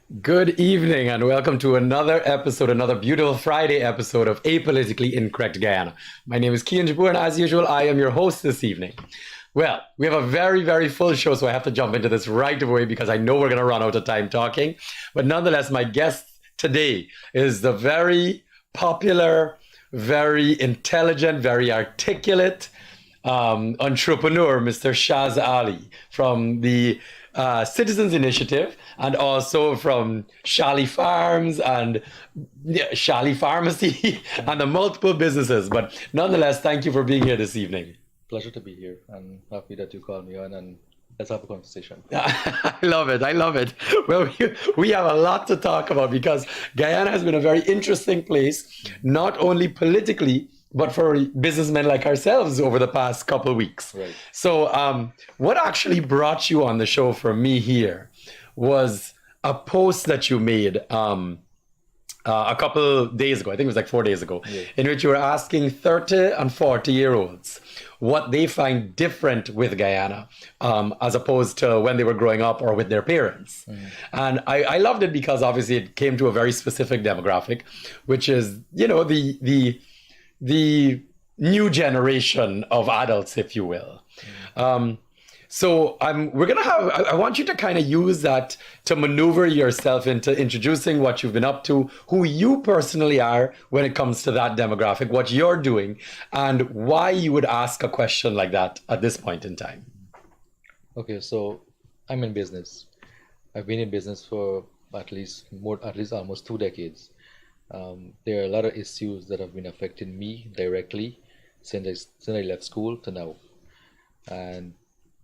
Good evening and welcome to another episode, another beautiful Friday episode of Apolitically Incorrect Guyana. My name is KIAN Jabbour and as usual, I am your host this evening. Well, we have a very, very full show, so I have to jump into this right away because I know we're going to run out of time talking. But nonetheless, my guest today is the very popular, very intelligent, very articulate entrepreneur, Mr. SHAZ Ali from the Citizens Initiative and also from Shali Farms and Shali Pharmacy and the multiple businesses. But nonetheless, thank you for being here this evening. Pleasure to be here. I'm happy that you called me on and let's have a conversation. I love it. I love it. Well, we have a lot to talk about because Guyana has been a very interesting place, not only politically, but for businessmen like ourselves over the past couple of weeks. Right. So what actually brought you on the show for me here was a post that you made a couple days ago, I think it was like 4 days ago, in which you were asking 30 and 40-year-olds what they find different with Guyana as opposed to when they were growing up or with their parents. And I loved it because obviously it came to a very specific demographic, which is, you know, the new generation of adults, if you will. So we're gonna have, I want you to kind of use that to maneuver yourself into introducing what you've been up to, who you personally are when it comes to that demographic, what you're doing, and why you would ask a question like that at this point in time. Okay, so I'm in business. I've been in business for at least almost 2 decades. There are a lot of issues that have been affecting me directly since I left school to now. And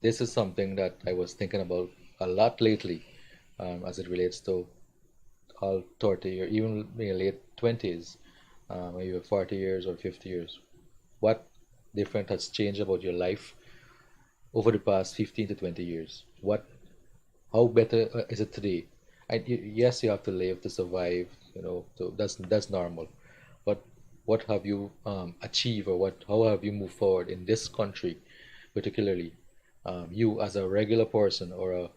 this is something that I was thinking about a lot lately as it relates to all 30 or even in your late 20s, maybe 40 years or 50 years. What different has changed about your life over the past 15 to 20 years? How better is it today? Yes, you have to live to survive, you know, so that's normal. But what have you achieved, or how have you moved forward in this country, particularly you as a regular person or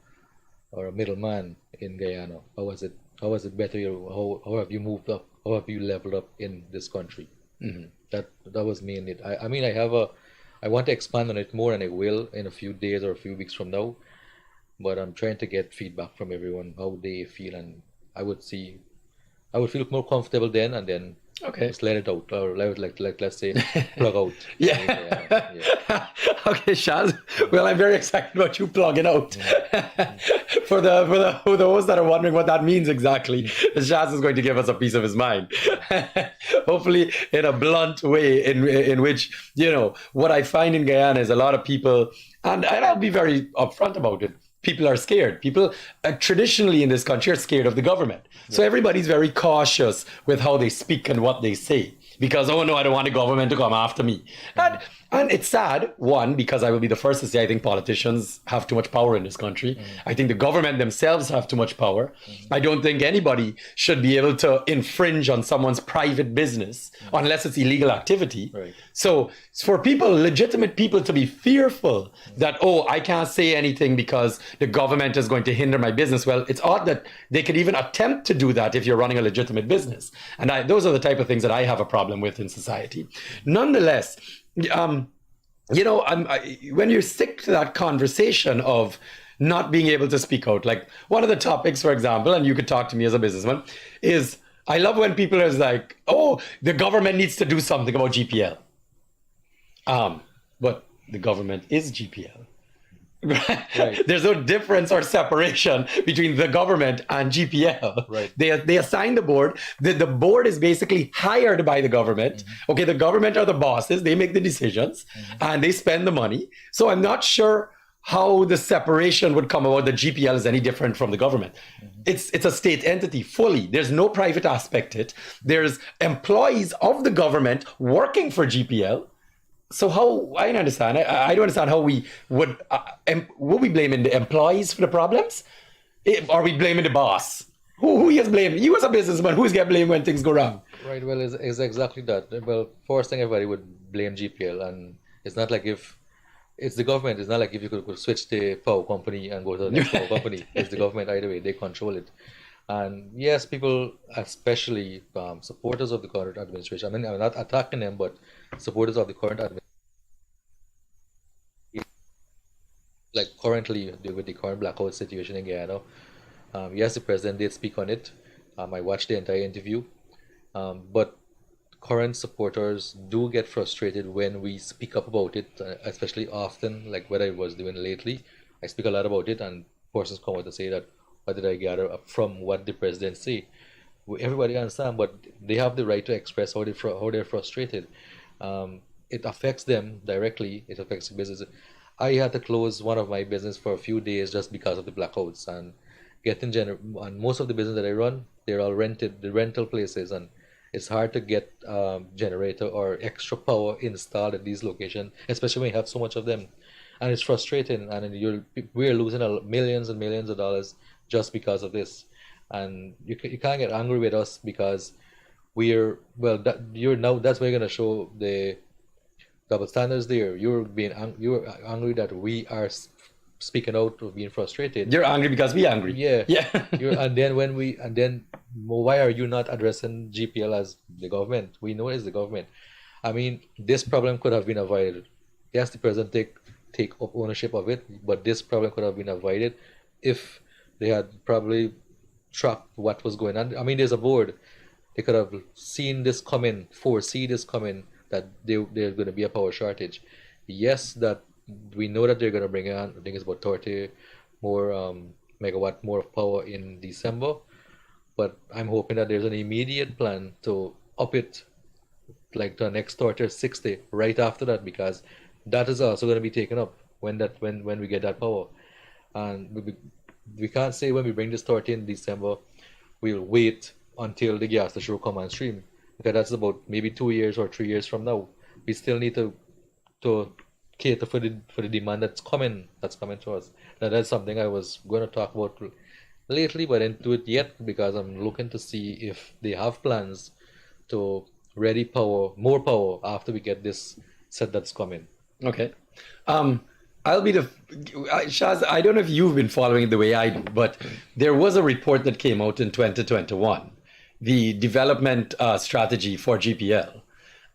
a middleman in Guyana? How was it better? How have you moved up? How have you leveled up in this country? That was mainly it. I mean, I want to expand on it more, and I will in a few days or a few weeks from now. But I'm trying to get feedback from everyone, how they feel, and I would feel more comfortable then, and then just let it out, or let's say plug out. Yeah. Okay, Shaz. Well, I'm very excited about you plugging out. For those that are wondering what that means exactly, Shaz is going to give us a piece of his mind. Hopefully in a blunt way, in which, you know, what I find in Guyana is a lot of people, and I'll be very upfront about it. People are scared. People traditionally in this country are scared of the government. So everybody's very cautious with how they speak and what they say because, oh no, I don't want the government to come after me. And it's sad, one, because I will be the first to say I think politicians have too much power in this country. I think the government themselves have too much power. I don't think anybody should be able to infringe on someone's private business unless it's illegal activity. So for people, legitimate people, to be fearful that, oh, I can't say anything because the government is going to hinder my business. Well, it's odd that they could even attempt to do that if you're running a legitimate business. And those are the type of things that I have a problem with in society. Nonetheless, you know, when you stick to that conversation of not being able to speak out, like one of the topics, for example, and you could talk to me as a businessman, is I love when people are like, oh, the government needs to do something about GPL. But the government is GPL. Right. There's no difference or separation between the government and GPL. Right. They assign the board. The board is basically hired by the government. Okay, the government are the bosses. They make the decisions and they spend the money. So I'm not sure how the separation would come about that GPL is any different from the government. It's a state entity fully. There's no private aspect to it. There's employees of the government working for GPL. So how, I don't understand. I don't understand how we would we blaming the employees for the problems? Are we blaming the boss? Who gets blamed? You as a businessman, who's get blamed when things go wrong? Right, well, it's exactly that. Well, first thing, everybody would blame GPL, and it's not like if it's the government, it's not like if you could switch the power company and go to the next power company. It's the government either way, they control it. And yes, people, especially supporters of the current administration, I mean, I'm not attacking them, but supporters of the current administration, like currently with the current blackout situation in Guyana, yes, the president did speak on it. I watched the entire interview, but current supporters do get frustrated when we speak up about it, especially often, like what I was doing lately. I speak a lot about it, and persons come out to say that, what did I gather from what the president say? Everybody understand, but they have the right to express how they're frustrated. It affects them directly. It affects the business. I had to close one of my business for a few days just because of the blackouts, and and most of the business that I run, they're all rented, the rental places, and it's hard to get generator or extra power installed at these locations, especially when you have so much of them. And it's frustrating, and we're losing millions and millions of dollars just because of this. And you can't get angry with us because we're, well, that's where you're gonna show the double standards there. You're angry that we are speaking out of being frustrated. You're angry because we angry. Yeah. Yeah. And then why are you not addressing GPL as the government? We know it's the government. I mean, this problem could have been avoided. Yes, the president take up ownership of it, but this problem could have been avoided if they had probably tracked what was going on. I mean, there's a board. They could have seen this coming, foresee this coming, that there's going to be a power shortage. Yes, that we know that they're going to bring on, I think it's about 30 more megawatt more of power in December, but I'm hoping that there's an immediate plan to up it like to the next 30 or 60 right after that, because that is also going to be taken up when we get that power. And we can't say when we bring this 30 in December, we'll wait until the gas station will come on stream, because that's about maybe 2 years or 3 years from now. We still need to cater for the demand that's coming to us. Now that's something I was going to talk about lately, but I didn't do it yet because I'm looking to see if they have plans to ready more power after we get this set that's coming. Okay. I'll be Shaz, I don't know if you've been following it the way I do, but there was a report that came out in 2021, the development strategy for GPL.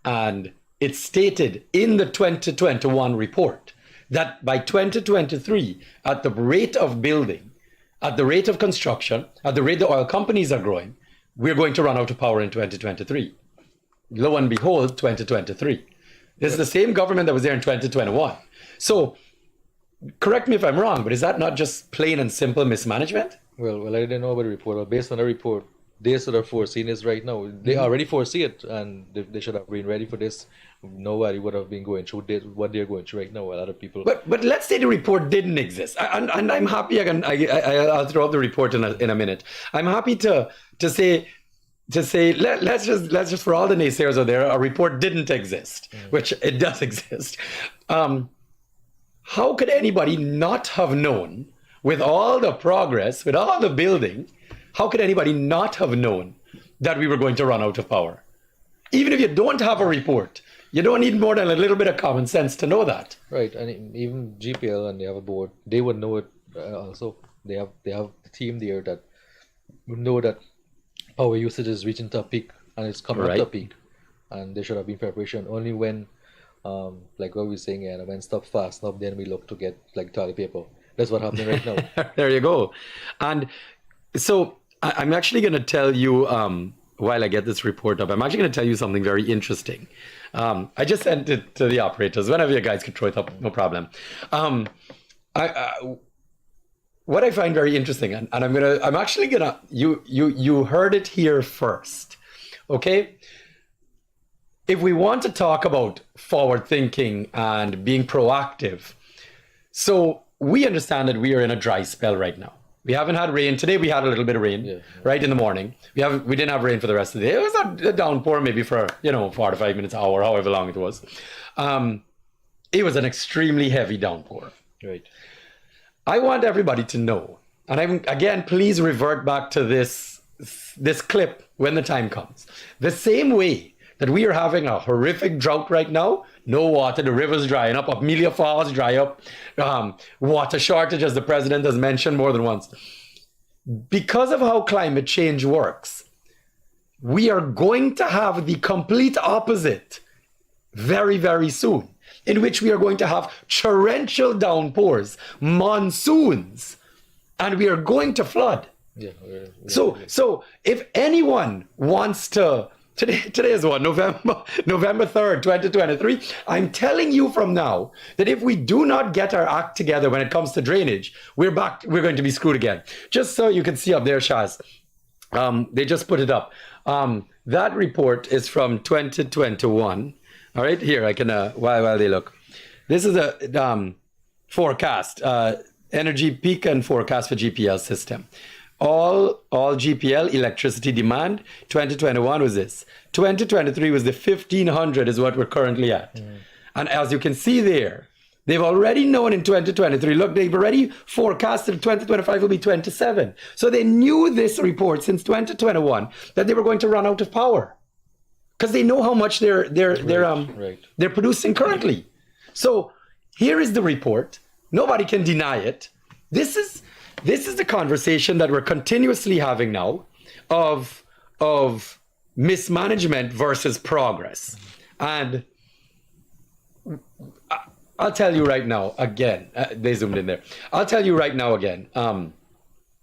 And it stated in the 2021 report that by 2023, at the rate of building, at the rate of construction, at the rate the oil companies are growing, we're going to run out of power in 2023. Lo and behold, 2023. This is the same government that was there in 2021. So, correct me if I'm wrong, but is that not just plain and simple mismanagement? Well, I didn't know about the report, but based on the report, they should have foreseen this right now. They already foresee it, and they should have been ready for this. Nobody would have been going through what they're going through right now. A lot of people. But let's say the report didn't exist, and I'm happy. I'll throw up the report in a minute. I'm happy to say let's just for all the naysayers out there, a report didn't exist, which it does exist. How could anybody not have known, with all the progress, with all the building, how could anybody not have known that we were going to run out of power? Even if you don't have a report, you don't need more than a little bit of common sense to know that. Right, and even GPL, and they have a board, they would know it also. They have a team there that would know that power usage is reaching to a peak, and it's coming up to a peak, and there should have been preparation. Only when, like what we were saying, and when stuff fast up, then we look to get like toilet paper. That's what happening right now. There you go. And so I'm actually going to tell you, while I get this report up, I'm actually going to tell you something very interesting. I just sent it to the operators. Whenever you guys can throw it up, no problem. What I find very interesting, and I'm actually gonna, you heard it here first, okay? If we want to talk about forward thinking and being proactive, so we understand that we are in a dry spell right now. We haven't had rain. Today we had a little bit of rain, right in the morning. We didn't have rain for the rest of the day. It was a downpour maybe for, 45 minutes, hour, however long it was. It was an extremely heavy downpour. Right. I want everybody to know, and again, please revert back to this clip when the time comes. The same way that we are having a horrific drought right now, no water, the river's drying up, Amelia Falls dry up, water shortage, as the president has mentioned more than once. because of how climate change works, we are going to have the complete opposite very, very soon, in which we are going to have torrential downpours, monsoons, and we are going to flood. So if anyone wants to, today is what, November 3rd, 2023. I'm telling you from now that if we do not get our act together when it comes to drainage, we're going to be screwed again. Just so you can see up there, Shaz, they just put it up. That report is from 2021. All right, here I can while they look. This is a forecast, energy peak and forecast for GPL system. All GPL electricity demand, 2021 was this. 2023 was the 1500 is what we're currently at. And as you can see there, they've already known in 2023, look, they've already forecasted 2025 will be 27. So they knew this report since 2021 that they were going to run out of power because they know how much they're producing currently. So here is the report. Nobody can deny it. This is the conversation that we're continuously having now of mismanagement versus progress. And I'll tell you right now again, they zoomed in there. I'll tell you right now again,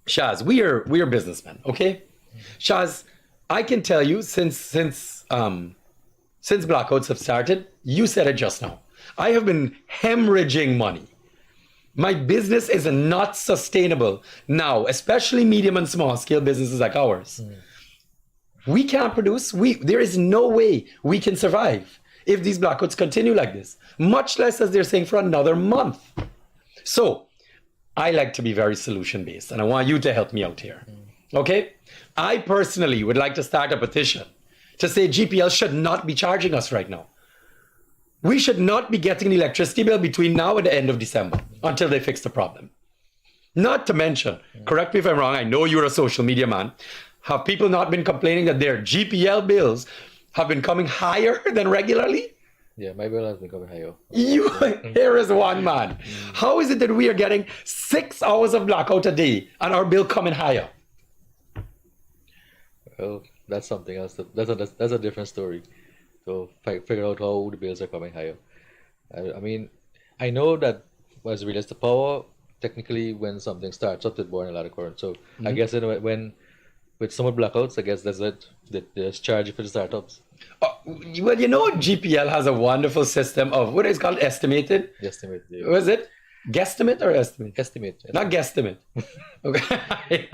Shaz, we are businessmen, okay? Shaz, I can tell you since blackouts have started, you said it just now, I have been hemorrhaging money. My business is not sustainable now, especially medium and small scale businesses like ours. We can't produce. There is no way we can survive if these blackouts continue like this, much less as they're saying for another month. So I like to be very solution based, and I want you to help me out here. Okay? I personally would like to start a petition to say GPL should not be charging us right now. We should not be getting an electricity bill between now and the end of December until they fix the problem. Not to mention, correct me if I'm wrong, I know you're a social media man. Have people not been complaining that their GPL bills have been coming higher than regularly? Yeah, my bill has been coming higher. Here is one man. How is it that we are getting 6 hours of blackout a day and our bill coming higher? Well, that's something else. That's a different story. So figure out how the bills are coming higher. I mean, I know that as it relates to power, technically when something starts up, it burns a lot of current. So I guess when with summer blackouts, I guess that's it. There's charge for the startups. Well, you know, GPL has a wonderful system of what is called estimated. Estimate. Yeah. Was it guesstimate or estimate? Estimate. Not guesstimate. Okay.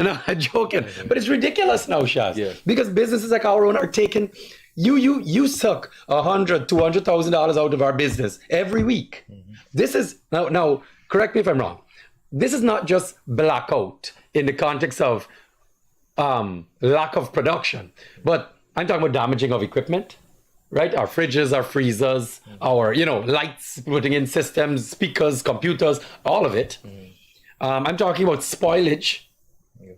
No, I'm joking. But it's ridiculous now, Shaz. Yeah. Because businesses like our own are taking. You suck $100,000-$200,000 out of our business every week. This is now. Correct me if I'm wrong. This is not just blackout in the context of lack of production, but I'm talking about damaging of equipment, right? Our fridges, our freezers, our lights, putting in systems, speakers, computers, all of it. I'm talking about spoilage.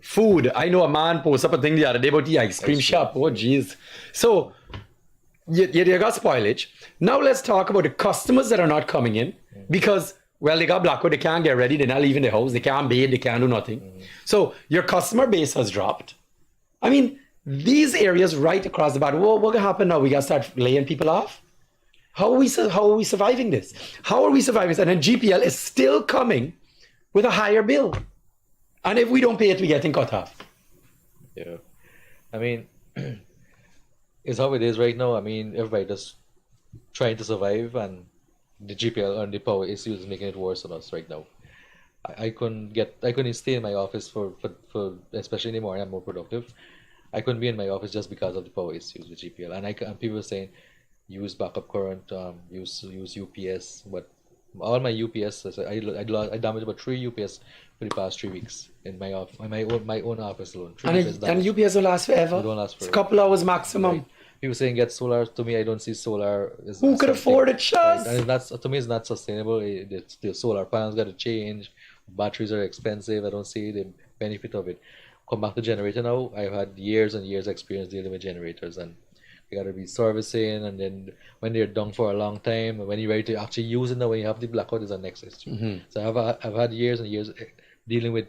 Food. I know a man posted up a thing the other day about the ice cream shop. Oh, geez. So, you got spoilage. Now let's talk about the customers that are not coming in because, well, they got blackout, they can't get ready, they're not leaving the house, they can't bathe, they can't do nothing. So, your customer base has dropped. I mean, these areas right across the board, what's going to happen now? We got to start laying people off? How are we surviving this? How are we surviving this? And then GPL is still coming with a higher bill. And if we don't pay it, we're getting cut off. Yeah. I mean, it's how it is right now. I mean, everybody just trying to survive, and the GPL and the power issues is making it worse on us right now. I couldn't stay in my office for especially in the morning. I'm more productive. I couldn't be in my office just because of the power issues with GPL. And people were saying, use backup current, use UPS, but all my UPS, I damaged about 3 UPS for the past 3 weeks in my own office alone. And UPS will last forever. It don't last forever. It's a couple hours maximum. Right. People saying get solar. To me, I don't see solar. Who could afford it, Shaz? And to me, it's not sustainable. The solar panels got to change. Batteries are expensive. I don't see the benefit of it. Come back to generator now. I've had years and years experience dealing with generators, and they got to be servicing, and then when they're done for a long time, when you're ready to actually use it now, when you have the blackout, is the next issue. So I've had years and years dealing with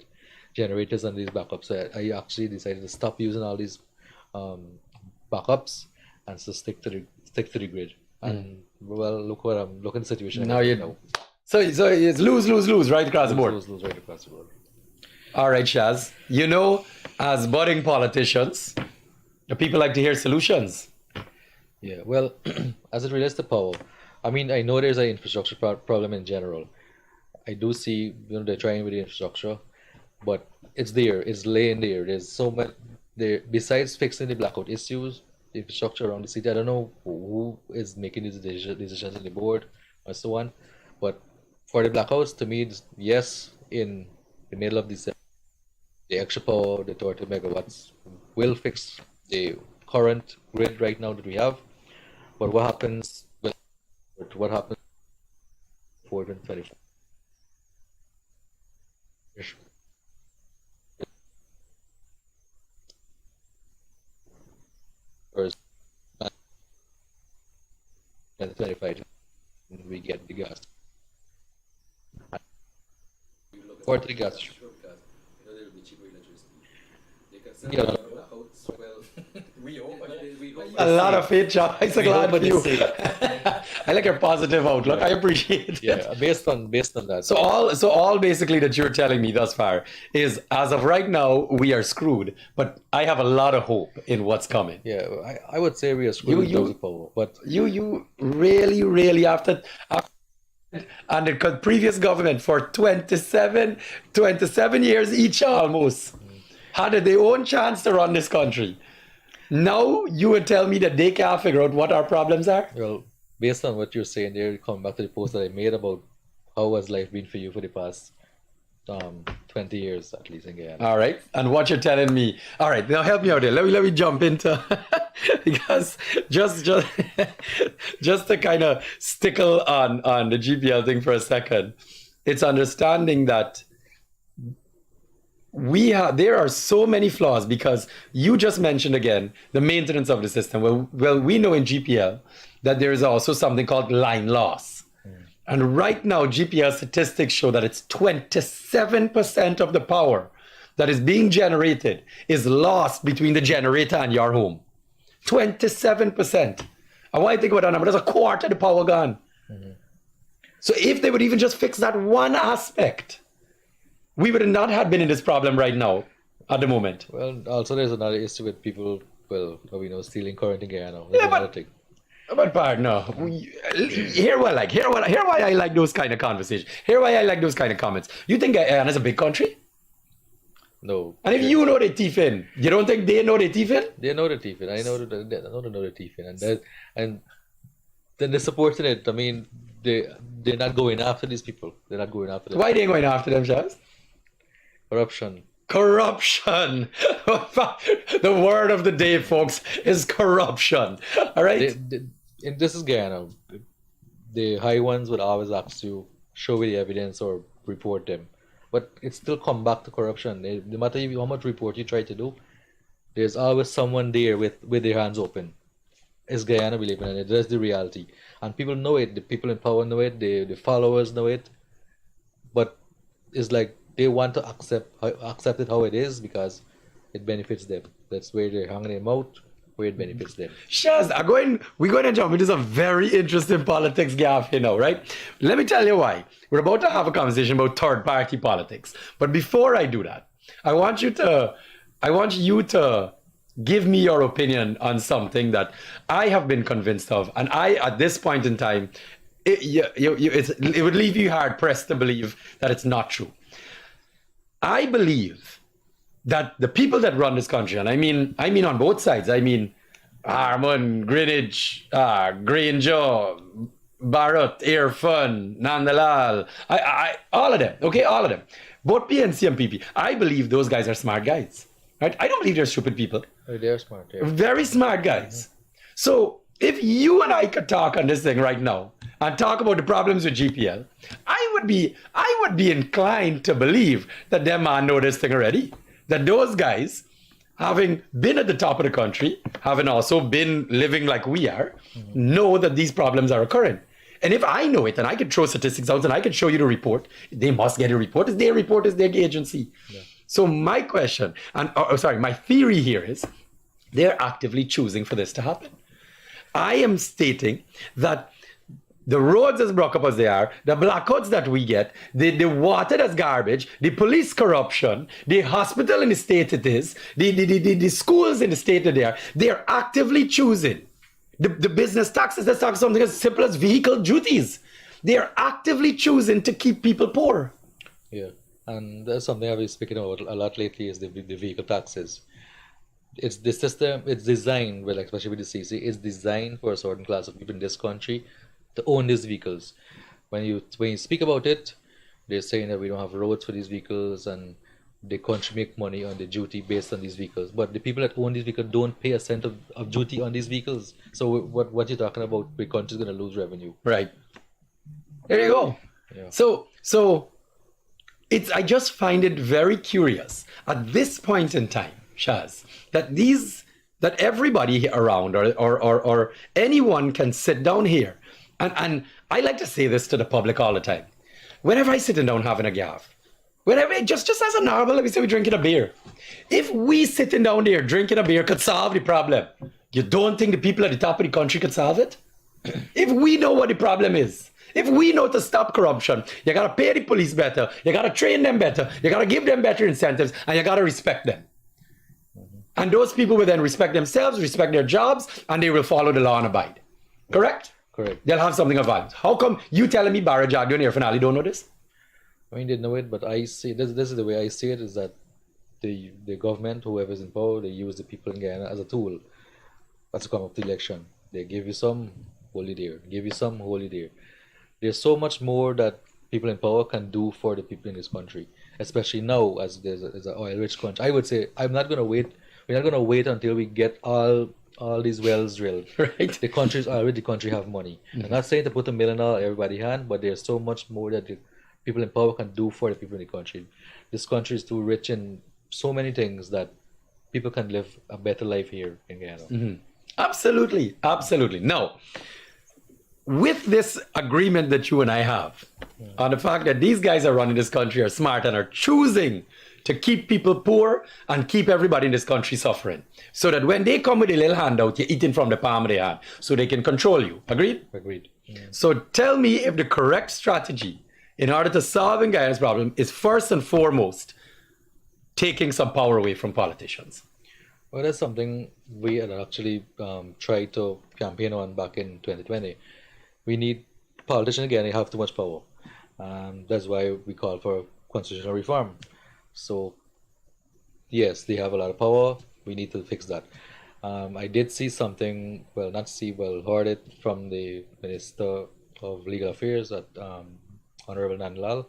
generators and these backups. So I actually decided to stop using all these backups and to stick to the grid. And well, look at the situation. Now so it's lose right across the board. Lose right across the board. All right, Shaz. You know, as budding politicians, the people like to hear solutions. Yeah, well, as it relates to power, I mean, I know there's an infrastructure problem in general. I do see, they're trying with the infrastructure, but it's there, it's laying there. There's so much there. Besides fixing the blackout issues, the infrastructure around the city, I don't know who is making these decisions in the board or so on, but for the blackouts, to me, yes, in the middle of December, the extra power, the 30 megawatts, will fix the current grid right now that we have. But what happens with what happens for 2025? Or 2025, we get the gas. For the gas. Yeah. A lot of it, John. I'm so glad for you. Say I like your positive outlook. I appreciate it. Yeah, based on that. So all basically that you're telling me thus far is, as of right now, we are screwed. But I have a lot of hope in what's coming. Yeah, I would say we are screwed in terms of power. But you really after and the previous government for 27 years each almost had their own chance to run this country. Now you would tell me that they can't figure out what our problems are? Well, based on what you're saying there, coming back to the post that I made about how has life been for you for the past 20 years at least in Guyana. All right, and what you're telling me. All right, now help me out here. Let me jump into because just to kind of stickle on the GPL thing for a second. It's understanding that there are so many flaws because you just mentioned again the maintenance of the system. Well, we know in GPL that there is also something called line loss. And right now, GPL statistics show that it's 27% of the power that is being generated is lost between the generator and your home. 27%. And why think about that number? That's a quarter of the power gone. So if they would even just fix that one aspect, we would not have been in this problem right now at the moment. Well, also there's another issue with people, stealing current in Guyana. Yeah, but partner, hear why I like those kind of conversations. Hear why I like those kind of comments. You think Guyana is a big country? No. And if you know they thief in, you don't think they know they thief in? They know the thief in. I know they know the thief in, and then they're supporting it. I mean, they're not going after these people. They're not going after them. Why they ain't going after them, Shaz? Corruption. The word of the day, folks, is corruption. All right? This is Guyana. The high ones would always ask you, show me the evidence or report them. But it still come back to corruption. No matter how much report you try to do, there's always someone there with their hands open. It's Guyana we live in, and that's the reality. And people know it. The people in power know it. The followers know it. But it's like they want to accept it how it is because it benefits them. That's where they're hanging them out, where it benefits them. Shaz, we're going to jump into some very interesting politics gap here now, right? Let me tell you why. We're about to have a conversation about third-party politics. But before I do that, I want you to give me your opinion on something that I have been convinced of. And at this point in time, it would leave you hard-pressed to believe that it's not true. I believe that the people that run this country, and I mean on both sides, I mean Harmon, Greenwich, Granger, Barrett, Irfan, Nandalal, all of them, okay, all of them. Both PNC and PP. I believe those guys are smart guys, right? I don't believe they're stupid people. They're smart, yeah. Very smart guys. So if you and I could talk on this thing right now and talk about the problems with GPL, I would be inclined to believe that them man know this thing already. That those guys, having been at the top of the country, having also been living like we are, know that these problems are occurring. And if I know it and I can throw statistics out and I can show you the report, they must get a report. It's their report, it's their agency. Yeah. So my question, and sorry, my theory here is they're actively choosing for this to happen. I am stating that the roads as broke up as they are, the blackouts that we get, the water that's garbage, the police corruption, the hospital in the state it is, the schools in the state that they're actively choosing. The business taxes, that's something as simple as vehicle duties. They're actively choosing to keep people poor. Yeah, and that's something I've been speaking about a lot lately is the vehicle taxes. It's the system, it's designed, well, especially with the CC, it's designed for a certain class of people in this country to own these vehicles. When you speak about it, they're saying that we don't have roads for these vehicles and the country make money on the duty based on these vehicles. But the people that own these vehicles don't pay a cent of duty on these vehicles. So what you're talking about, the country's going to lose revenue. Right. There you go. Yeah. So it's, I just find it very curious at this point in time, Shaz, that everybody around or anyone can sit down here. And I like to say this to the public all the time. Whenever I sitting down having a gaff, whenever, just as a normal, let me say we're drinking a beer. If we sitting down there drinking a beer could solve the problem, you don't think the people at the top of the country could solve it? If we know what the problem is, if we know to stop corruption, you gotta pay the police better, you gotta train them better, you gotta give them better incentives, and you gotta respect them. And those people will then respect themselves, respect their jobs, and they will follow the law and abide. Correct? Correct. They'll have something of value. How come you telling me Barra Jagdo and Irfan don't know this? I mean, they know it, but I see this is the way I see it, is that the government, whoever's in power, they use the people in Guyana as a tool to come up to election. They give you some, holy there, give you some, holy there. There's so much more that people in power can do for the people in this country, especially now as there's an oil-rich country. I would say we're not going to wait until we get all these wells drilled. Right. The country have money. I'm not saying to put $1 million in everybody's hand, but there's so much more that the people in power can do for the people in the country. This country is too rich in so many things that people can live a better life here in Guyana. Absolutely. Absolutely. Now, with this agreement that you and I have on the fact that these guys are running this country are smart and are choosing to keep people poor and keep everybody in this country suffering, so that when they come with a little handout, you're eating from the palm of their hand, so they can control you. Agreed? Agreed. So tell me if the correct strategy in order to solve Guyana's problem is first and foremost taking some power away from politicians. Well, that's something we had actually tried to campaign on back in 2020. We need politicians again, they have too much power. That's why we call for constitutional reform. So, yes, they have a lot of power. We need to fix that. I did see something, heard it from the Minister of Legal Affairs, Honorable Nandlal.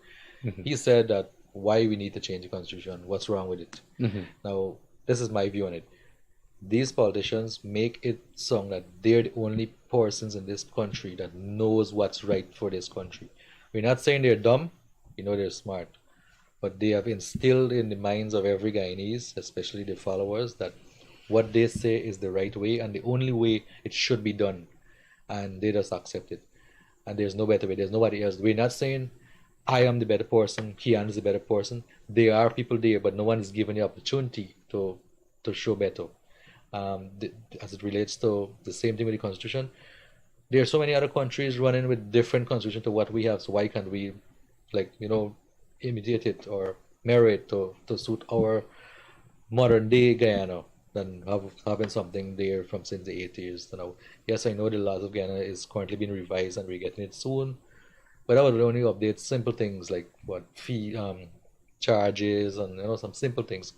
He said that why we need to change the constitution, what's wrong with it. Now, this is my view on it. These politicians make it sound that they're the only persons in this country that knows what's right for this country. We're not saying they're dumb, they're smart. But they have instilled in the minds of every Guyanese, especially the followers, that what they say is the right way and the only way it should be done. And they just accept it. And there's no better way. There's nobody else. We're not saying I am the better person, Kian is the better person. There are people there, but no one is given the opportunity to show better. As it relates to the same thing with the Constitution, there are so many other countries running with different constitution to what we have. So why can't we, imitate it or mirror it to suit our modern day Guyana than having something there from since the 80s. Now, yes, I know the laws of Guyana is currently being revised and we're getting it soon, but I would only update simple things like fee charges and some simple things.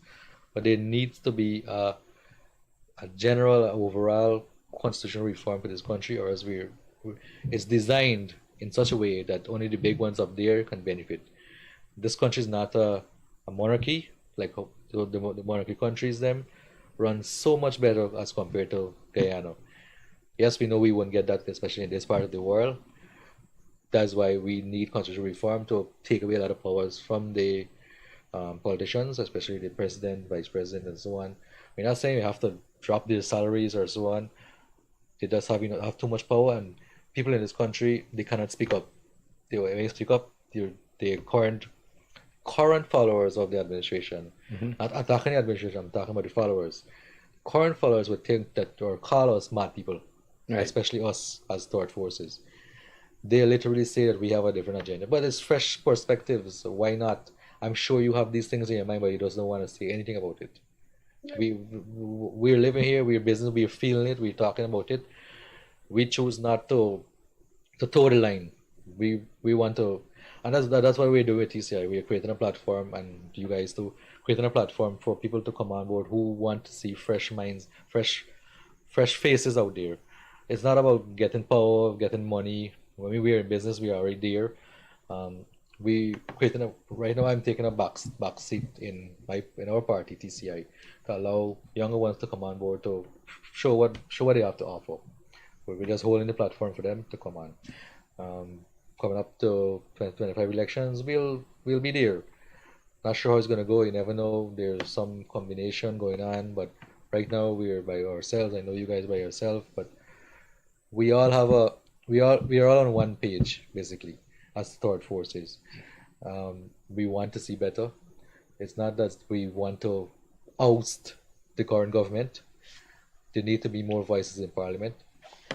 But there needs to be a general overall constitutional reform for this country, or else it's designed in such a way that only the big ones up there can benefit. This country is not a monarchy, like the monarchy countries them run so much better as compared to Guyana. Yes, we know we won't get that, especially in this part of the world. That's why we need constitutional reform to take away a lot of powers from the politicians, especially the president, vice president, and so on. We're not saying we have to drop their salaries or so on. They just have too much power, and people in this country, they cannot speak up. When they speak up, the current current followers of the administration, not attacking the administration, I'm talking about the followers. Current followers would think that, or call us mad people, Right. especially us as third forces. They literally say that we have a different agenda, but it's fresh perspectives. So why not? I'm sure you have these things in your mind, but you just don't want to say anything about it. We're living here, we're business, we're feeling it, we're talking about it. We choose not to toe the line. We want to, and that's what we do with TCI. We're creating a platform, and you guys too, creating a platform for people to come on board who want to see fresh minds, fresh faces out there. It's not about getting power, getting money. When we're in business, we are already there. We creating a, right now I'm taking a back seat in our party TCI to allow younger ones to come on board to show what they have to offer. We're just holding the platform for them to come on. Coming up to 2025 elections, we'll be there. Not sure how it's gonna go. You never know. There's some combination going on, but right now we're by ourselves. I know you guys by yourself, but we all have a we are all on one page basically as third forces. We want to see better. It's not that we want to oust the current government. There need to be more voices in parliament.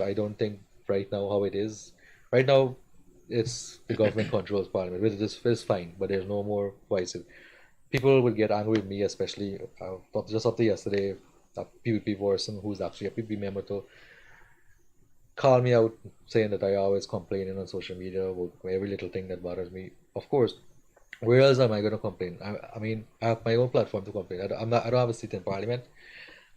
I don't think right now how it is. Right now, it's the government controls parliament, which is fine, but there's no more voices. People will get angry with me, especially just after yesterday, a PVP person who's actually a PVP member to call me out saying that I always complaining on social media about every little thing that bothers me. Of course, where else am I going to complain? I mean, I have my own platform to complain. I don't have a seat in parliament.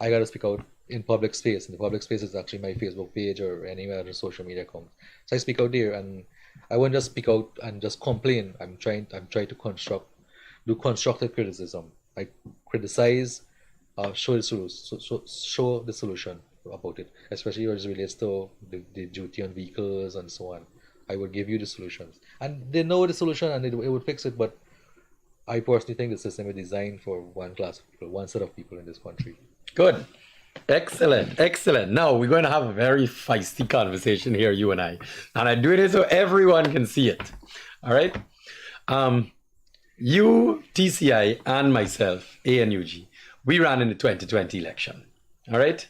I got to speak out in public space. And the public space is actually my Facebook page or any other social media account. So I speak out there, and I won't just speak out and just complain. I'm trying to do constructive criticism. I criticize, show the solution about it, especially as it relates to the duty on vehicles and so on. I would give you the solutions, and they know the solution, and it would fix it. But I personally think the system is designed for one class of people, one set of people in this country. Good. Excellent. Excellent. Now we're going to have a very feisty conversation here, you and I. And I'm doing it so everyone can see it. All right. You, TCI, and myself, ANUG, we ran in the 2020 election. All right.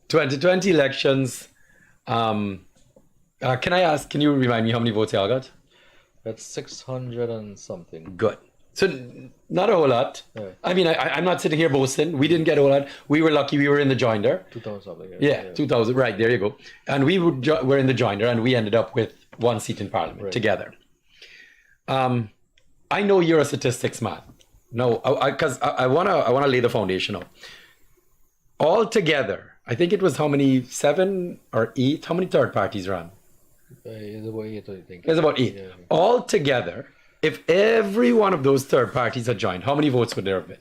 2020 elections. Can you remind me how many votes y'all got? That's 600 and something. Good. So not a whole lot. Yeah. I mean, I'm not sitting here boasting. We didn't get a whole lot. We were lucky. We were in the joinder. 2000 something. Yeah, 2000. Right, there you go. And we were in the joinder, and we ended up with one seat in parliament together. I know you're a statistics man. No, because I wanna lay the foundation up. All together, I think it was how many, 7 or 8? How many third parties ran? It's about 8, I think. It's about 8. Yeah. All together, if every one of those third parties had joined, how many votes would there have been?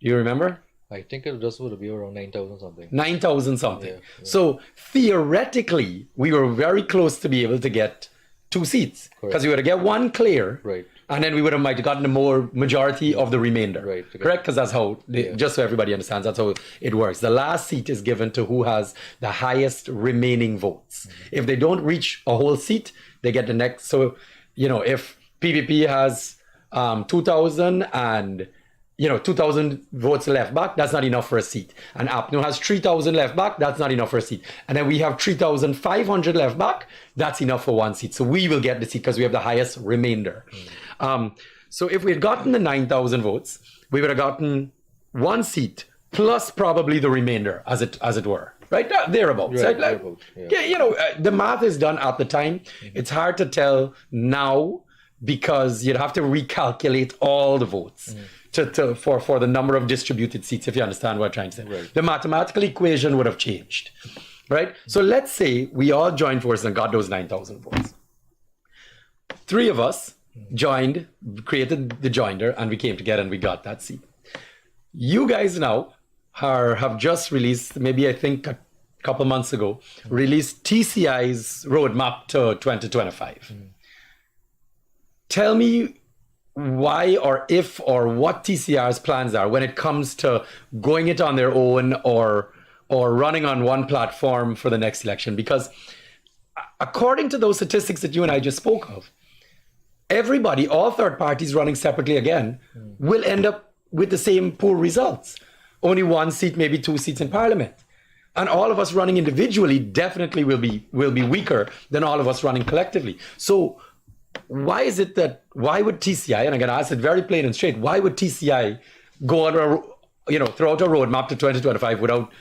Do you remember? I think it just would be around 9,000 something. 9,000 something. Yeah. So theoretically, we were very close to be able to get 2 seats. Because we would have get one clear. Right. And then we would have might have gotten the more majority of the remainder. Right. Correct? Because that's how, just so everybody understands, that's how it works. The last seat is given to who has the highest remaining votes. If they don't reach a whole seat, they get the next. So, if PVP has 2,000 and 2,000 votes left back, that's not enough for a seat. And APNO has 3,000 left back, that's not enough for a seat. And then we have 3,500 left back, that's enough for one seat. So we will get the seat because we have the highest remainder. So if we had gotten the 9,000 votes, we would have gotten one seat plus probably the remainder, as it were. Right? Thereabouts. Right, Like, thereabouts, yeah, the math is done at the time. It's hard to tell now because you'd have to recalculate all the votes for the number of distributed seats, if you understand what I'm trying to say. Right. The mathematical equation would have changed. Right? So let's say we all joined forces and got those 9,000 votes. 3 of us joined, created the joinder, and we came together and we got that seat. You guys now have just released, maybe I think a couple months ago, released TCI's roadmap to 2025. Tell me why or if or what TCR's plans are when it comes to going it on their own or running on one platform for the next election. Because according to those statistics that you and I just spoke of, everybody, all third parties running separately again, will end up with the same poor results. Only one seat, maybe 2 seats in parliament. And all of us running individually definitely will be weaker than all of us running collectively. So why would TCI, and I'm going to ask it very plain and straight, why would TCI go on throw out a roadmap to 2025 without,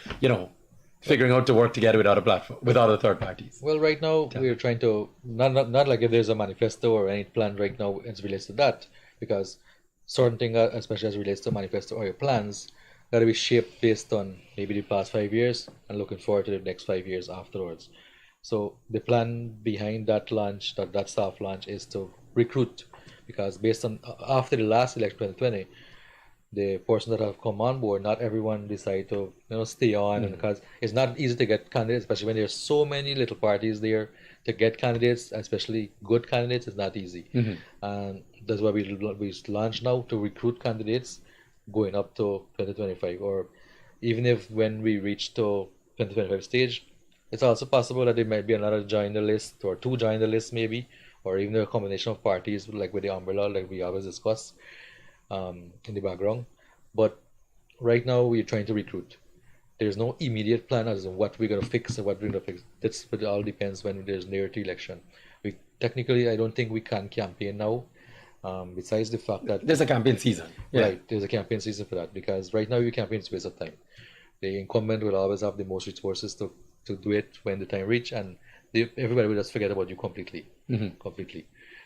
figuring out to work together without a platform, without other third parties? Well, right now we're trying to not like if there's a manifesto or any plan right now as relates to that, because certain things, especially as relates to manifesto or your plans, got to be shaped based on maybe the past 5 years and looking forward to the next 5 years afterwards. So the plan behind that launch, that staff launch, is to recruit, because based on after the last election 2020, the person that have come on board, not everyone decide to stay on, and because it's not easy to get candidates, especially when there's so many little parties there. To get candidates, especially good candidates, is not easy. And that's why we launch now to recruit candidates going up to 2025, or even if when we reach to 2025 stage, it's also possible that there might be another join the list or 2 join the list maybe, or even a combination of parties like with the umbrella, like we always discuss in the background. But right now we're trying to recruit. There's no immediate plan as to what we're going to fix and what we're going to fix. It all depends when there's near to election. Technically, I don't think we can campaign now. Besides the fact that there's a campaign season, right? There's a campaign season for that, because right now your campaign is a waste of time. The incumbent will always have the most resources to do it when the time reach, and everybody will just forget about you completely.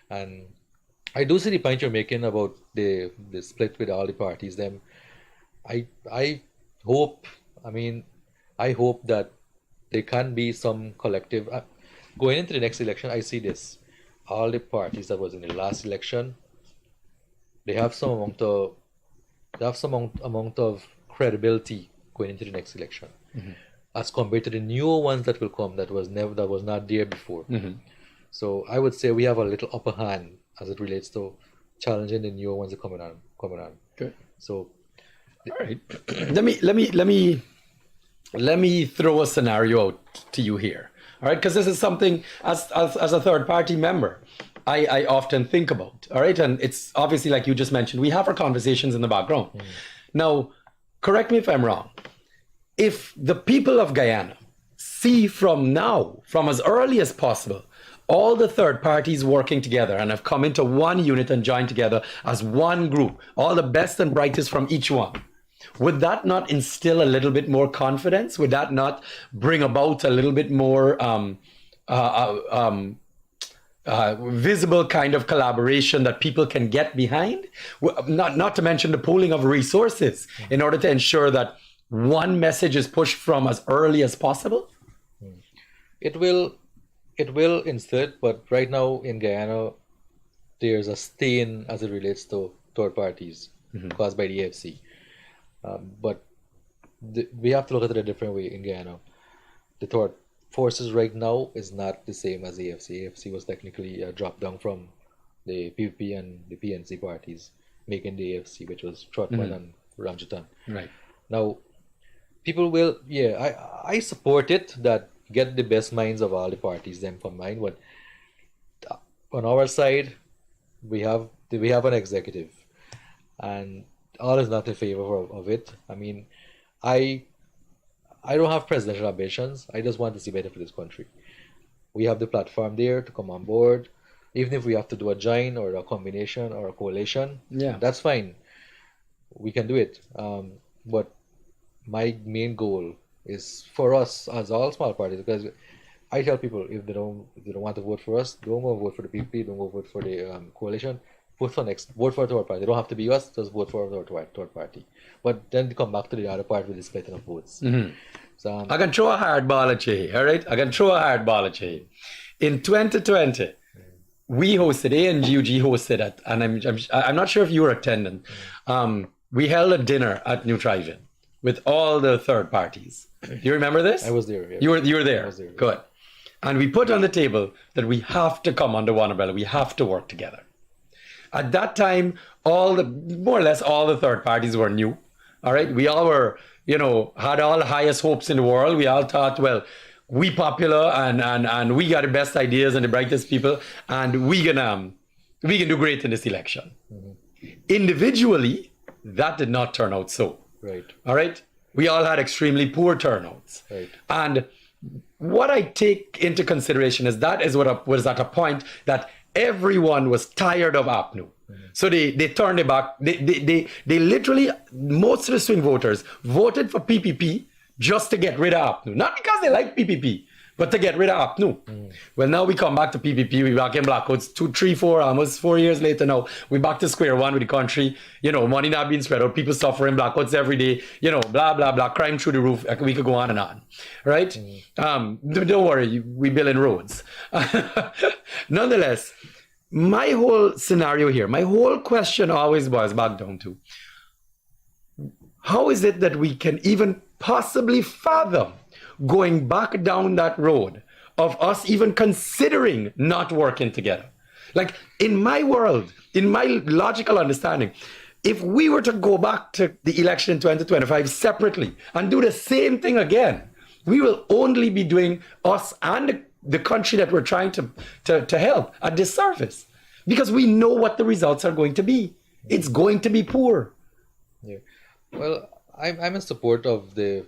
And I do see the point you're making about the split with all the parties. Them, I hope that there can be some collective going into the next election. I see this: all the parties that was in the last election, they have some amount of credibility going into the next election, as compared to the newer ones that will come that was not there before. So I would say we have a little upper hand as it relates to challenging the newer ones that are coming on. Okay. So, all right. let me throw a scenario out to you here. All right, because this is something as a third party member, I often think about. All right, and it's obviously, like you just mentioned, we have our conversations in the background. Now, correct me if I'm wrong. If the people of Guyana see from as early as possible, all the third parties working together and have come into one unit and joined together as one group, all the best and brightest from each one, would that not instill a little bit more confidence? Would that not bring about a little bit more visible kind of collaboration that people can get behind? Not to mention the pooling of resources in order to ensure that one message is pushed from as early as possible? It will insert, but right now in Guyana, there's a stain as it relates to third parties caused by the AFC. But we have to look at it a different way in Guyana. The third forces right now is not the same as the AFC. AFC was technically dropped down from the PPP and the PNC parties, making the AFC, which was Trotman and Ramjatan. Right. Now, people will, I support it, that get the best minds of all the parties them combined, but on our side, we have an executive, and all is not in favor of it. I mean, I don't have presidential ambitions. I just want to see better for this country. We have the platform there to come on board. Even if we have to do a join or a combination or a coalition, that's fine. We can do it. But my main goal is for us as all small parties, because I tell people, if they don't want to vote for us, don't go vote for the PPP, don't go vote for the coalition. Vote for a third party. They don't have to be us, just vote for a third party. But then they come back to the other part with the splitting of votes. So, I can throw a hard ball at you, all right? I can throw a hard ball at you. In 2020, we hosted, ANGUG hosted it, and I'm not sure if you were attending. We held a dinner at New Drive-In with all the third parties. Do you remember this? I was there. Yeah. You were there? I was there. Good. And we put on the table that we have to come under one umbrella. We have to work together. At that time, more or less all the third parties were new. All right. We all were, had all the highest hopes in the world. We all thought, well, we popular and we got the best ideas and the brightest people, and we gonna we can do great in this election. Individually, that did not turn out so. Right. All right? We all had extremely poor turnouts. Right. And what I take into consideration is that is what was at a point that everyone was tired of APNU. So they turned it back. They literally, most of the swing voters voted for PPP just to get rid of APNU. Not because they like PPP, but to get rid of APNU. Well, now we come back to PPP. We back in blackouts 2, 3, 4, almost 4 years later now. We back to square one with the country. You know, money not being spread out. People suffering, blackouts every day. You know, blah, blah, blah. Crime through the roof. We could go on and on. Right? Don't worry. We building roads. Nonetheless, my whole scenario here, my whole question always boils back down to how is it that we can even possibly fathom going back down that road of us even considering not working together? Like in my world, in my logical understanding, if we were to go back to the election in 2025 separately and do the same thing again, we will only be doing us and the country that we're trying to help a disservice, because we know what the results are going to be. It's going to be poor. Yeah. Well, I'm in support of the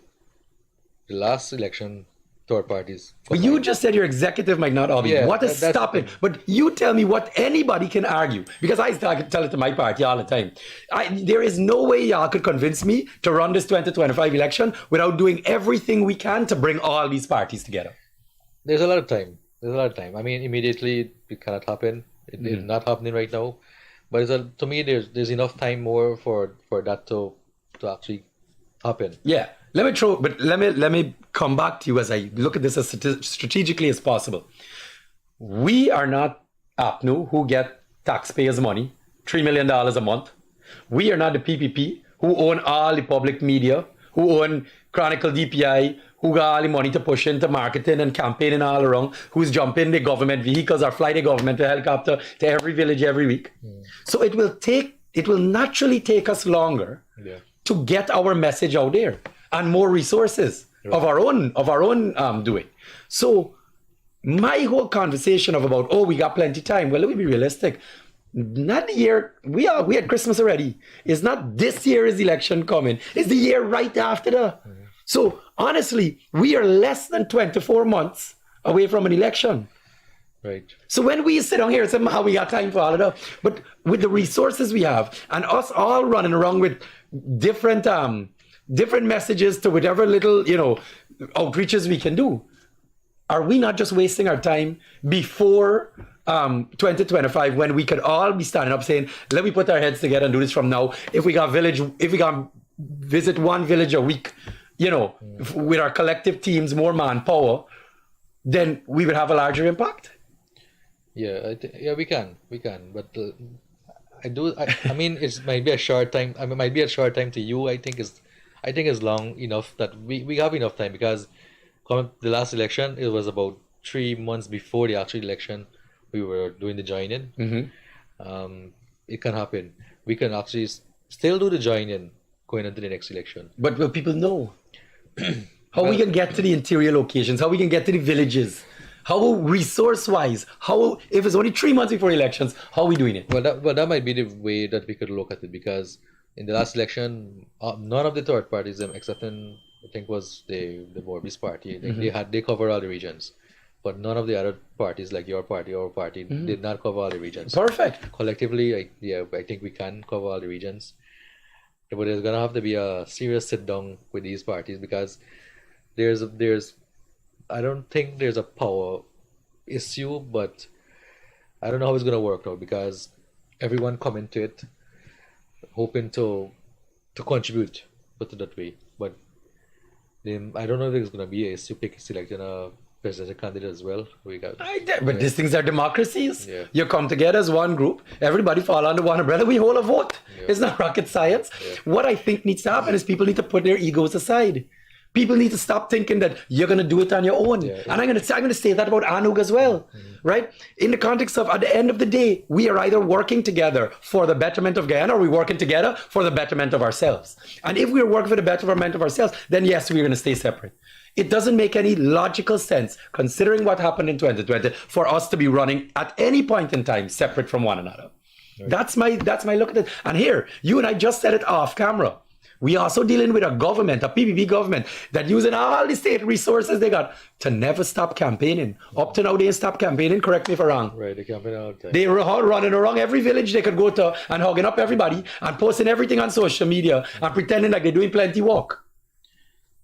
last election third parties. But you just said your executive might not all be. Yeah, What is that's stopping? But you tell me what anybody can argue. Because I tell it to my party all the time. There is no way y'all could convince me to run this 2025 election without doing everything we can to bring all these parties together. There's a lot of time. I mean, immediately it cannot happen. It's not happening right now. But to me, there's enough time more for that to actually happen. Yeah. Let me come back to you as I look at this as strategically as possible. We are not APNU, who get taxpayers' money, $3 million a month. We are not the PPP, who own all the public media, who own Chronicle DPI, who got all the money to push into marketing and campaigning all around, who's jumping the government vehicles or fly the government helicopter to every village every week. So it will naturally take us longer to get our message out there and more resources of our own doing. So my whole conversation of about, we got plenty of time. Well, let me be realistic. Not the year, we had Christmas already. It's not this year is election coming. It's the year right after that. So honestly, we are less than 24 months away from an election. Right. So when we sit down here and say, we got time for all of that, but with the resources we have and us all running around with different messages to whatever little, outreaches we can do, are we not just wasting our time before 2025 when we could all be standing up saying, let me put our heads together and do this from now. If we got visit one village a week, with our collective teams, more manpower, then we would have a larger impact. Yeah, we can, but I mean, it might be a short time. It might be a short time to you. I think it's long enough that we have enough time, because the last election, it was about 3 months before the actual election. We were doing the join-in. It can happen. We can actually still do the join-in going into the next election. But will people know? How we can get to the interior locations, how we can get to the villages, how resource-wise, if it's only 3 months before elections, how are we doing it? Well, that might be the way that we could look at it, because in the last election, none of the third parties, except in, I think was the Morbi's party, they covered all the regions. But none of the other parties, like your party, our party, did not cover all the regions. Perfect. Collectively, I think we can cover all the regions. But there's gonna have to be a serious sit down with these parties, because I don't think there's a power issue, but I don't know how it's gonna work out, because everyone come into it hoping to contribute, put it that way. But then I don't know if there's gonna be a issue selecting a presidential candidate as well. But these things are democracies. Yeah. You come together as one group, everybody fall under one umbrella, we hold a vote. It's not rocket science. What I think needs to happen is people need to put their egos aside. People need to stop thinking that you're going to do it on your own. Yeah. And I'm going to say that about Anug as well, right? In the context of, at the end of the day, we are either working together for the betterment of Guyana, or we're working together for the betterment of ourselves. And if we're working for the betterment of ourselves, then yes, we're going to stay separate. It doesn't make any logical sense, considering what happened in 2020, for us to be running at any point in time separate from one another. Right. That's my look at it. And here, you and I just said it off camera. We also dealing with a government, a PPP government, that using all the state resources they got to never stop campaigning. Up to now, they ain't stopped campaigning. Correct me if I'm wrong. Right, they campaign all the time. They were all running around every village they could go to and hugging up everybody and posting everything on social media and pretending like they're doing plenty work.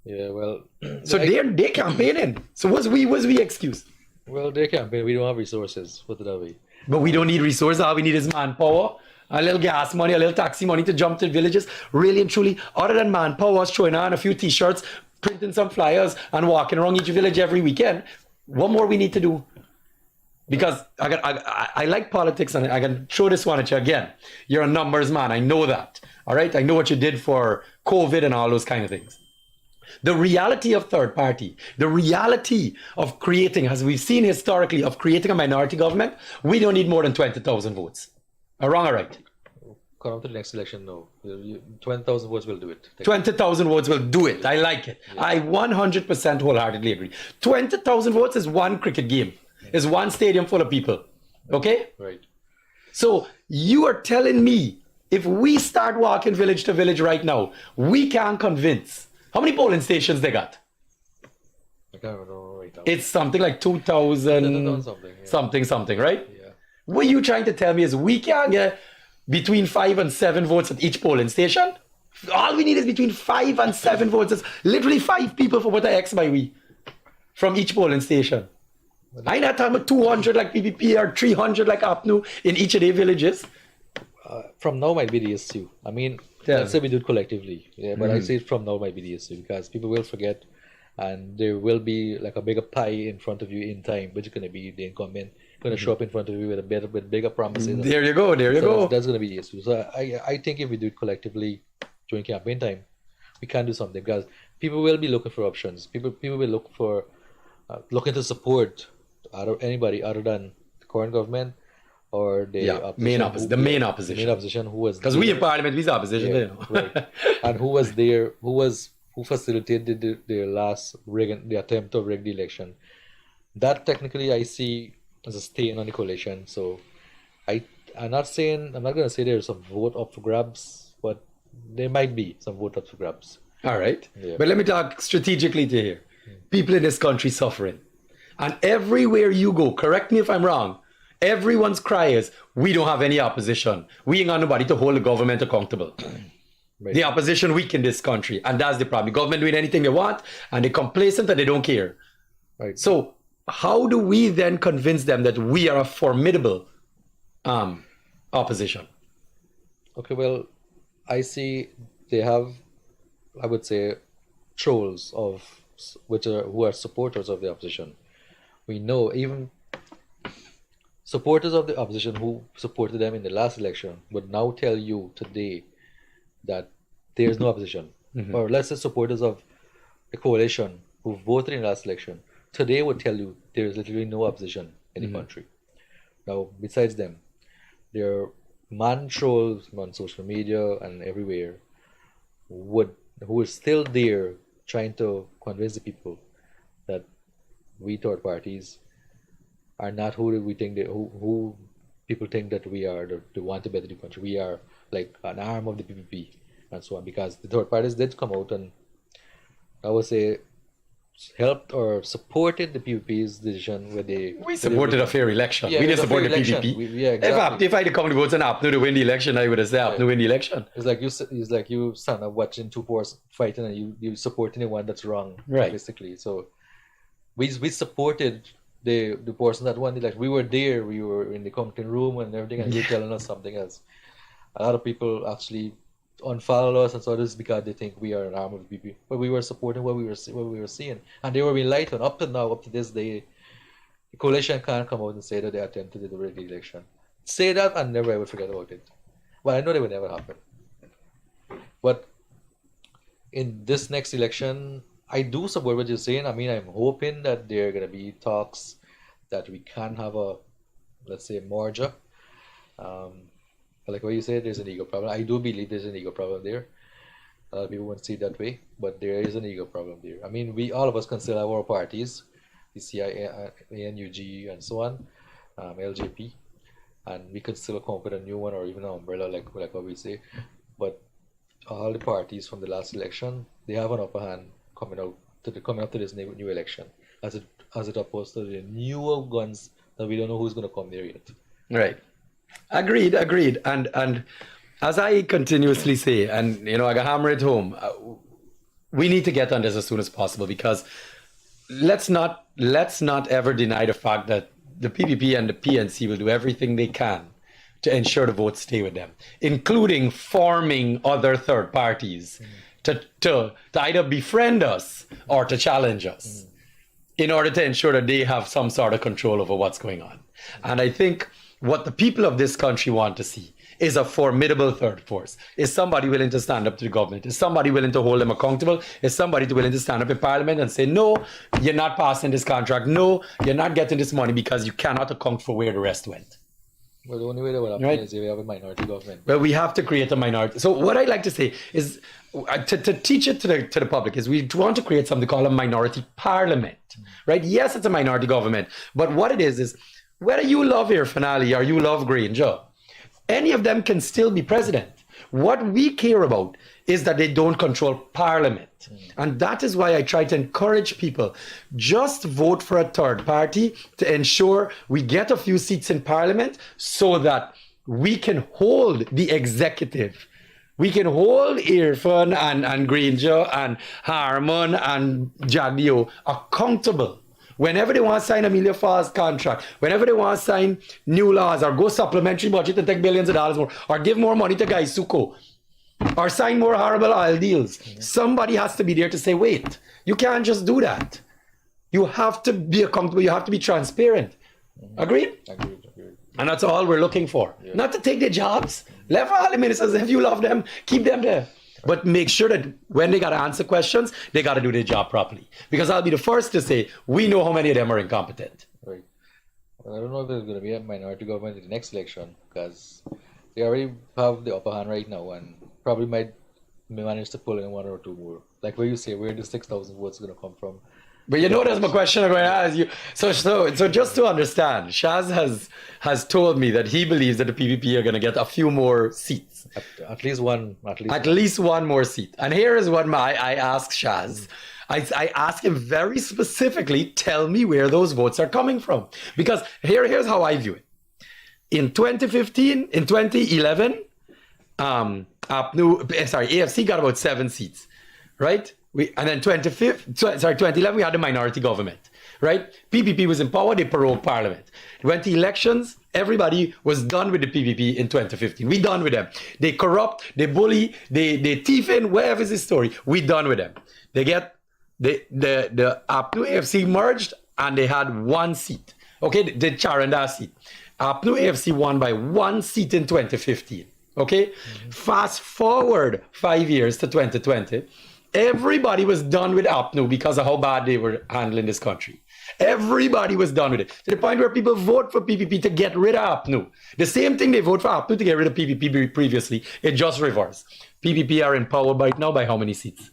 Yeah, well. So they're campaigning. So what's we excuse? Well, they campaign. We don't have resources. Put it that way. But we don't need resources. All we need is manpower. A little gas money, a little taxi money to jump to villages. Really and truly, other than manpower, throwing on a few t-shirts, printing some flyers, and walking around each village every weekend, what more we need to do? Because I like politics, and I can show this one at you again. You're a numbers man. I know that. All right? I know what you did for COVID and all those kind of things. The reality of third party, the reality of creating, as we've seen historically, of creating a minority government, we don't need more than 20,000 votes. Wrong or right? Come up to the next election, no. 20,000 votes will do it. 20,000 votes will do it. I like it. Yeah. I 100% wholeheartedly agree. 20,000 votes is one cricket game. Is one stadium full of people. Okay? Right. So you are telling me if we start walking village to village right now, we can convince. How many polling stations they got? I can't remember right now. It's something like 2,000 something, right? Yeah. What you trying to tell me is we can get between 5 and 7 votes at each polling station? All we need is between 5 and 7 votes. It's literally 5 people for what I X by we from each polling station. I'm not talking about 200 like PPP or 300 like APNU in each of their villages. From now might be the issue. I mean, let's say we do it collectively. Yeah, but I say from now might be the issue because people will forget, and there will be like a bigger pie in front of you in time, which is going to be the incumbent going to show up in front of you with bigger promises. There you go. There you go. That's going to be the issue. So I think if we do it collectively during campaign time, we can do something because people will be looking for options. People will look for looking to support anybody other than the current government or the main opposition who was because we in parliament, we's opposition, you know. Right. And who was there? Who facilitated the attempt to rig the election? That technically I see as a stain on the coalition. So I'm not going to say there's some vote up for grabs, but there might be some vote up for grabs. All right. Yeah. But let me talk strategically to here. People in this country suffering. And everywhere you go, correct me if I'm wrong, everyone's cry is, we don't have any opposition. We ain't got nobody to hold the government accountable. Right. The opposition weak in this country. And that's the problem. The government doing anything they want, and they're complacent and they don't care. Right. So how do we then convince them that we are a formidable opposition? Okay, well, I see they have, I would say, trolls who are supporters of the opposition. We know even supporters of the opposition who supported them in the last election would now tell you today that there's no opposition. Or let's say supporters of the coalition who voted in the last election today would tell you there is literally no opposition in the country. Now, besides them, there are man trolls on social media and everywhere who are still there trying to convince the people that we third parties are not who people think that we are, to want to better the country. We are like an arm of the PPP and so on, because the third parties did come out and I would say helped or supported the PPP's decision where we supported a fair election. We didn't support the PPP. Exactly. If I had come to vote on APNU to win the election, I would have said APNU win the election. It's like you stand up watching two forces fighting and you supporting the one that's wrong, right? Basically, so we supported the person that won the election. We were there. We were in the committee room and everything, and you're telling us something else. A lot of people actually unfollow us and so this is because they think we are an arm of the PP, but we were supporting what we were seeing, and they were being lied on up to this day. The coalition can't come out and say that they attempted to rig the election. Say that and never ever forget about it. Well, I know that would never happen. But in this next election, I do support what you're saying. I mean, I'm hoping that there are going to be talks that we can have a, let's say, merger. Like what you said, there's an ego problem. I do believe there's an ego problem there. A lot of people won't see it that way, but there is an ego problem there. I mean, all of us can still have our parties, the ANUG and so on, LJP, and we could still come up with a new one or even an umbrella, like what we say. But all the parties from the last election, they have an upper hand coming up to this new election, as it opposed to the newer guns that we don't know who's going to come there yet. Right. Agreed. And as I continuously say, and I got hammer it home, we need to get on this as soon as possible, because let's not ever deny the fact that the PPP and the PNC will do everything they can to ensure the votes stay with them, including forming other third parties to either befriend us or to challenge us in order to ensure that they have some sort of control over what's going on. And I think what the people of this country want to see is a formidable third force. Is somebody willing to stand up to the government? Is somebody willing to hold them accountable? Is somebody willing to stand up in parliament and say, no, you're not passing this contract. No, you're not getting this money because you cannot account for where the rest went. Well, the only way that will happen is if we have a minority government. Well, we have to create a minority. So what I like to say is, to teach it to the public, is we want to create something called a minority parliament, right? Yes, it's a minority government, but what it is whether you love Irfan Ali or you love Granger, any of them can still be president. What we care about is that they don't control parliament. And that is why I try to encourage people, just vote for a third party to ensure we get a few seats in parliament so that we can hold the executive. We can hold Irfan and Granger and Harmon and Jadio accountable. Whenever they want to sign Amelia Fall's contract, whenever they want to sign new laws or go supplementary budget and take billions of dollars more, or give more money to Guy Suko, or sign more horrible oil deals, somebody has to be there to say, wait, you can't just do that. You have to be accountable, you have to be transparent. Agreed? Agreed. And that's all we're looking for. Yeah. Not to take their jobs. Left all the ministers, if you love them, keep them there. But make sure that when they got to answer questions, they got to do their job properly. Because I'll be the first to say, we know how many of them are incompetent. Right. Well, I don't know if there's going to be a minority government in the next election, because they already have the upper hand right now and probably might manage to pull in one or two more. Like where you say, where the 6,000 votes going to come from. But that's my question I'm going to ask you. So just to understand, Shaz has told me that he believes that the PPP are going to get a few more seats. At least one. At least one more seat. And here is what I ask Shaz. I ask him very specifically, tell me where those votes are coming from. Because here's how I view it. In 2011, AFC got about 7 seats, right? And then 2011, we had a minority government, right? PPP was in power, they prorogued parliament. Went to elections, everybody was done with the PPP in 2015. We done with them. They corrupt, they bully, they thief in, whatever is the story. We done with them. They get, the APNU AFC merged and they had 1 seat. Okay, the Charanda seat. APNU AFC won by 1 seat in 2015. Okay, Fast forward 5 years to 2020. Everybody was done with APNU because of how bad they were handling this country. Everybody was done with it. To the point where people vote for PPP to get rid of APNU. The same thing they vote for APNU to get rid of PPP previously. It just reversed. PPP are in power right now by how many seats?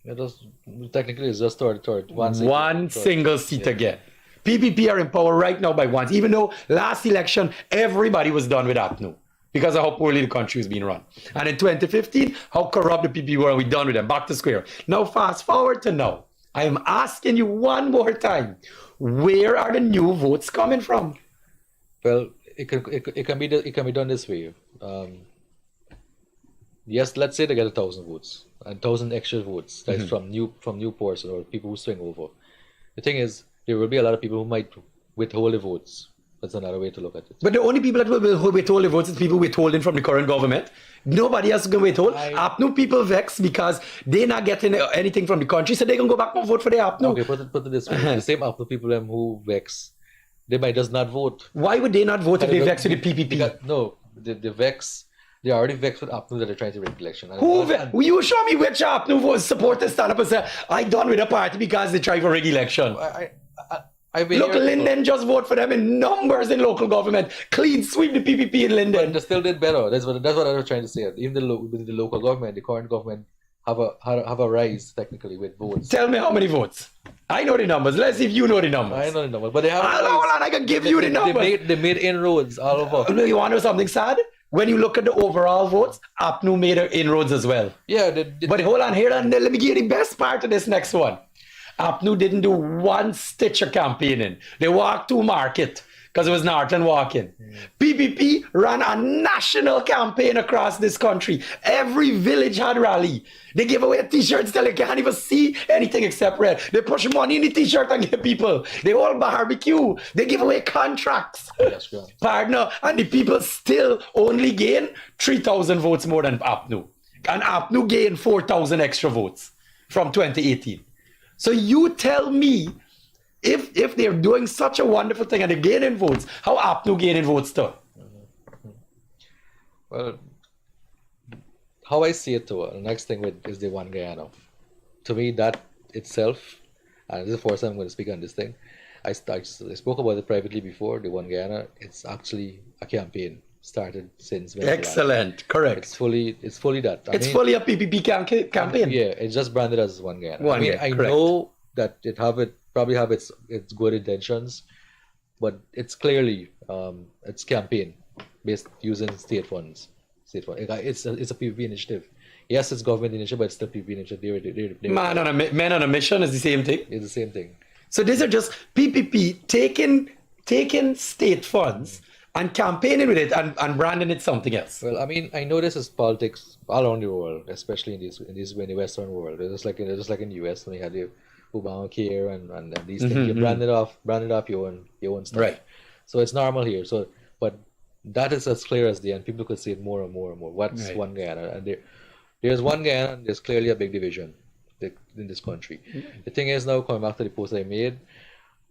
Technically, it's just third. One single seat again. PPP are in power right now by 1. Even though last election, everybody was done with APNU. Because of how poorly the country was being run. And in 2015, how corrupt the PPP were, and we done with them, back to square. Now fast forward to now. I am asking you one more time, where are the new votes coming from? Well, it can be done this way. Yes, let's say they get 1,000 votes, and 1,000 extra votes. That's from new ports or people who swing over. The thing is, there will be a lot of people who might withhold the votes. That's another way to look at it. But the only people that will withhold the votes is people withholding from the current government. Nobody else is going to withhold. APNU people vex because they're not getting anything from the country, so they can go back and vote for the APNU. Okay, put it this way. The same APNU people who vex, they might just not vote. Why would they not vote if they vex with the PPP? Because, no, they vex they're already vexed with APNU that they're trying to rig the election. And Will you show me which APNU vote supporters stand up and say, I done with the party because they try for rig election? I've been Look, Linden just vote for them in numbers in local government. Clean sweep the PPP in Linden. But they still did better. That's what I was trying to say. Even with the local government, the current government have a rise technically with votes. Tell me how many votes. I know the numbers. Let's see if you know the numbers. I know the numbers, but they have. Hold on, I can give you the numbers. They made inroads all over. You want to know something sad? When you look at the overall votes, APNU made inroads as well. Yeah, but hold on here, and let me give you the best part of this next one. APNU didn't do one stitch of campaigning. They walked to market because it was Northland walking. PPP ran a national campaign across this country. Every village had rally. They give away t-shirts till you can't even see anything except red. They push money in the t-shirt and give people. They all barbecue. They give away contracts. Yes, yeah. Partner, and the people still only gain 3,000 votes more than APNU. And APNU gained 4,000 extra votes from 2018. So you tell me, if they're doing such a wonderful thing and they're gaining votes, how APNU gaining votes too? Well, how I see it too, the next thing is the One Guyana. To me, that itself, and this is the first time I'm going to speak on this thing, I spoke about it privately before, the One Guyana, it's actually a campaign started since Venezuela. Excellent, correct. It's fully that. It's fully a PPP campaign. Yeah, it's just branded as One Guyana. I correct. know that probably have its good intentions, but it's clearly it's campaign based using state funds. It's a PPP initiative. Yes, it's government initiative, but it's still PPP initiative. Man on a mission is the same thing. It's the same thing. So these are just PPP taking state funds and campaigning with it and branding it something else. Well, I mean, I know this is politics all around the world, especially in the Western world. It's just like in the US when you had the Obamacare and these things. You brand it off your own stuff. Right. So it's normal here. So, but that is as clear as day, and people could see it more and more and more. What's One Guyana? And there's One Guyana, and there's clearly a big division in this country. The thing is now, coming back to the post I made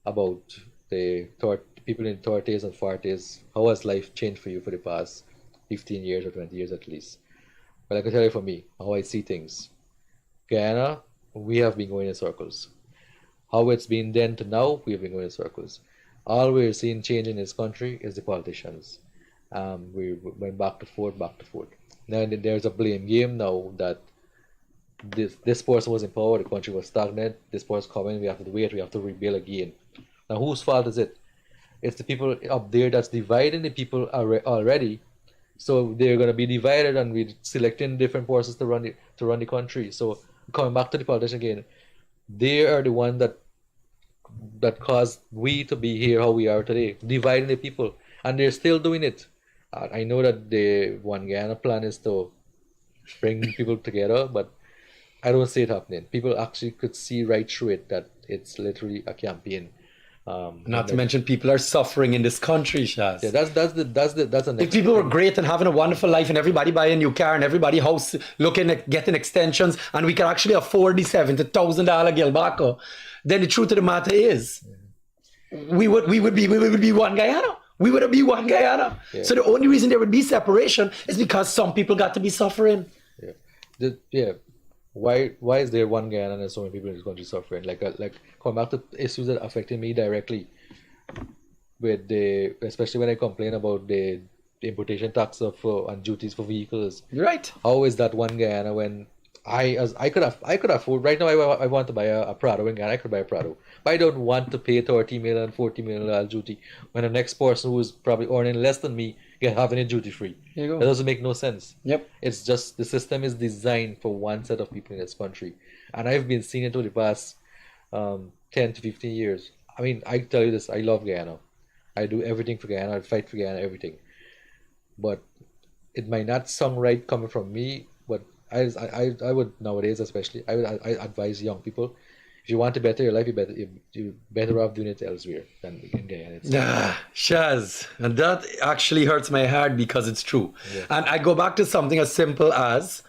about the people in 30s and 40s, how has life changed for you for the past 15 years or 20 years at least? Well, I can tell you for me, how I see things. Guyana, we have been going in circles. How it's been then to now, we have been going in circles. All we're seeing change in this country is the politicians. We went back to forth. Now there's a blame game now that this person was in power, the country was stagnant, this person's coming, we have to wait, we have to rebuild again. Now whose fault is it? It's the people up there that's dividing the people already. So they're going to be divided, and we're selecting different persons to run the country. So coming back to the politician again, they are the one that caused we to be here how we are today, dividing the people, and they're still doing it. I know that the One Guyana plan is to bring people together, but I don't see it happening. People actually could see right through it that it's literally a campaign. Not to mention, people are suffering in this country, Shaz. Yeah, that's the next. If people were great and having a wonderful life, and everybody buying a new car, and everybody house looking at getting extensions, and we can actually afford the $70,000 Gilbaco, then the truth of the matter is, we would be One Guyana. We would be One Guyana. Yeah. So the only reason there would be separation is because some people got to be suffering. Yeah. Why is there One Guyana and so many people in this country suffering? Like coming back to issues that affected me directly, with especially when I complain about the importation tax and duties for vehicles. Right. How is that One Guyana when I could afford right now? I want to buy a Prado in Guyana. I could buy a Prado, but I don't want to pay $30 million, $40 million duty when the next person who is probably earning less than me having it duty free. That doesn't make no sense. Yep. It's just the system is designed for one set of people in this country, and I've been seeing it over the past 10 to 15 years. I mean, I tell you this: I love Guyana. I do everything for Guyana. I fight for Guyana, everything. But it might not sound right coming from me. But I would nowadays, especially, I advise young people: if you want to better your life, you're better off doing it elsewhere than in Guyana. Shaz, and that actually hurts my heart because it's true. Yeah. And I go back to something as simple as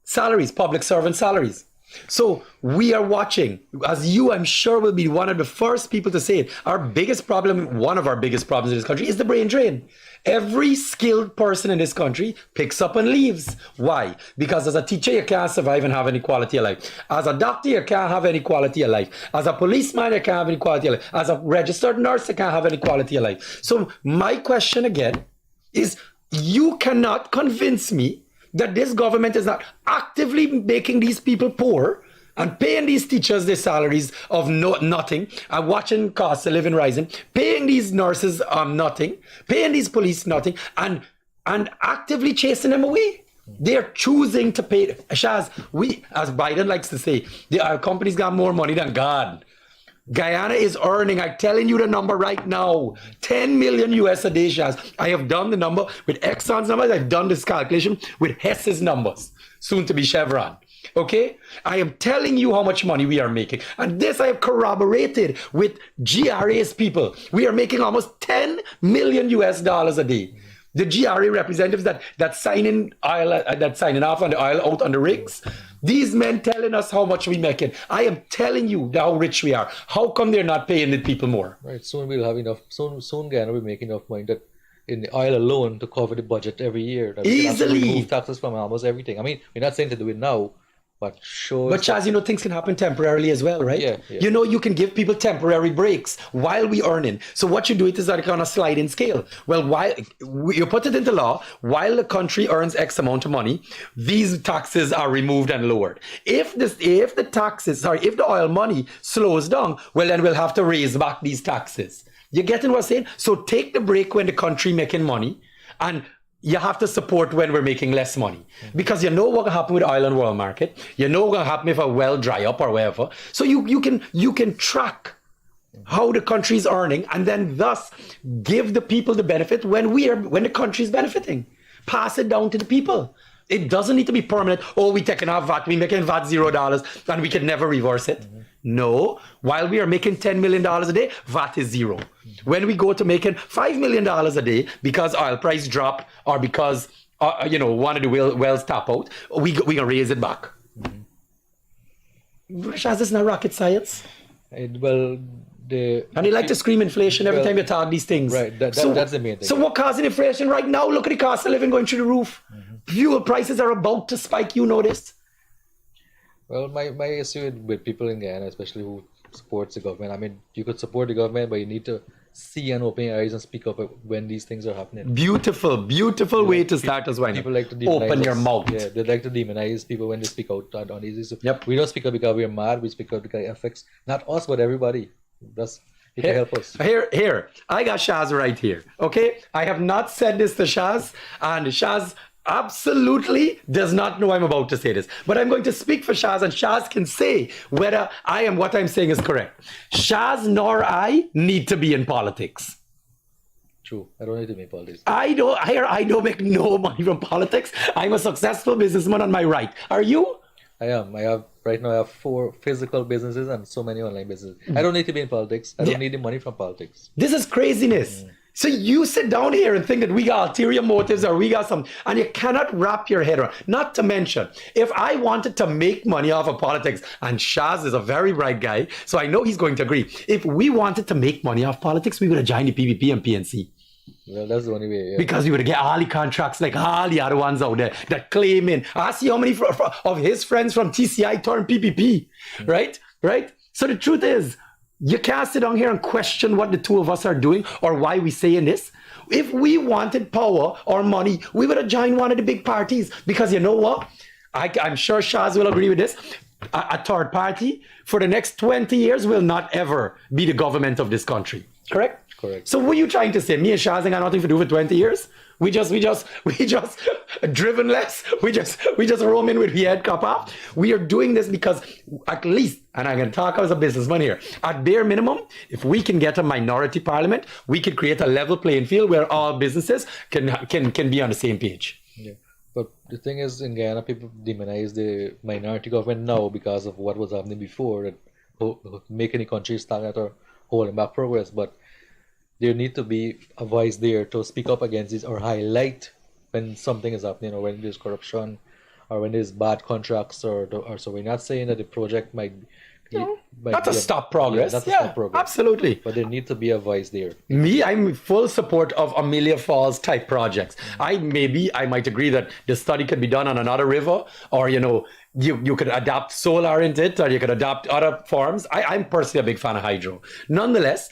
salaries, public servant salaries. So we are watching, as you, I'm sure, will be one of the first people to say it. Our biggest problem, one of our biggest problems in this country, is the brain drain. Every skilled person in this country picks up and leaves. Why? Because as a teacher, you can't survive and have any quality of life. As a doctor, you can't have any quality of life. As a policeman, you can't have any quality of life. As a registered nurse, you can't have any quality of life. So my question again is, you cannot convince me that this government is not actively making these people poor and paying these teachers their salaries of nothing, and watching costs of living rising, paying these nurses nothing, paying these police nothing, and actively chasing them away. They're choosing to pay. Shaz, we, as Biden likes to say, our companies got more money than God. Guyana is earning, I'm telling you the number right now, 10 million US a day, Shaz. I have done the number with Exxon's numbers. I've done this calculation with Hess's numbers, soon to be Chevron. Okay? I am telling you how much money we are making. And this I have corroborated with GRA's people. We are making almost 10 million US dollars a day. The GRA representatives that signing off on the oil out on the rigs, these men telling us how much we making. I am telling you how rich we are. How come they're not paying the people more? Right. Soon we'll have enough. Soon Guyana will make enough money that in the oil alone to cover the budget every year. That we can Easily remove taxes from almost everything. I mean, we're not saying to do it now, but sure. But Chaz, you know, things can happen temporarily as well, right? Yeah. You know, you can give people temporary breaks while we earning. So what you do it is like on a sliding scale. Well, while you put it into law, while the country earns X amount of money, these taxes are removed and lowered. If the oil money slows down, well, then we'll have to raise back these taxes. You getting what I'm saying? So take the break when the country making money, and you have to support when we're making less money, because you know what will happen with oil and world market. You know what will happen if a well dry up or whatever. So you can track how the country is earning, and then thus give the people the benefit when the country is benefiting. Pass it down to the people. It doesn't need to be permanent. Oh, we taking off VAT, we making VAT $0, and we can never reverse it. No, while we are making $10 million a day, VAT is zero. When we go to making $5 million a day because oil price drop or because one of the wells tap out, we can raise it back. Shaz, it's not rocket science. And they like to scream inflation every time you talk these things. Right, that's the main thing. So what causing inflation right now? Look at the cost of living going through the roof. Fuel prices are about to spike. You know this. Well, my issue with people in Guyana, especially who supports the government, I mean, you could support the government, but you need to see and open your eyes and speak up when these things are happening. Beautiful way to start as well. People like to demonize open your mouth. Yeah, they like to demonize people when they speak out on these issues. Yep. We don't speak up because we're mad. We speak out because it affects not us, but everybody. It can help us. Here, I got Shaz right here. Okay, I have not said this to Shaz, and Shaz absolutely does not know I'm about to say this, but I'm going to speak for Shaz, and Shaz can say whether what I'm saying is correct. Shaz nor I need to be in politics. True. I don't need to make politics. I don't make no money from politics. I'm a successful businessman on my right. Are you? I am. Right now I have 4 physical businesses and so many online businesses. I don't need to be in politics. I don't need the money from politics. This is craziness. So you sit down here and think that we got ulterior motives or we got some, and you cannot wrap your head around. Not to mention, if I wanted to make money off of politics, and Shaz is a very bright guy, so I know he's going to agree. If we wanted to make money off politics, we would have joined the PVP and PNC. Well, that's the only way. Yeah. Because we would get all the contracts like all the other ones out there that claim in. I see how many of his friends from TCI turned PPP, right? So the truth is, you can't sit down here and question what the two of us are doing or why we saying this. If we wanted power or money, we would have joined one of the big parties. Because you know what? I'm sure Shaz will agree with this. A third party for the next 20 years will not ever be the government of this country. Correct? Correct. So what are you trying to say? Me and Shaz ain't got nothing to do for 20 years? We just driven less. We just roam in with the head cup off. We are doing this because at least, and I'm going to talk as a businessman here, at bare minimum, if we can get a minority parliament, we can create a level playing field where all businesses can be on the same page. Yeah. But the thing is, in Guyana, people demonize the minority government now because of what was happening before, that making the country stagnant or holding back progress. But there need to be a voice there to speak up against this or highlight when something is happening or when there's corruption or when there's bad contracts, or so we're not saying that the project might Not to stop progress. not to stop progress. Absolutely. But there needs to be a voice there. Me, I'm full support of Amelia Falls type projects. I might agree that the study could be done on another river, or you could adapt solar into it, or you could adapt other forms. I'm personally a big fan of hydro. Nonetheless,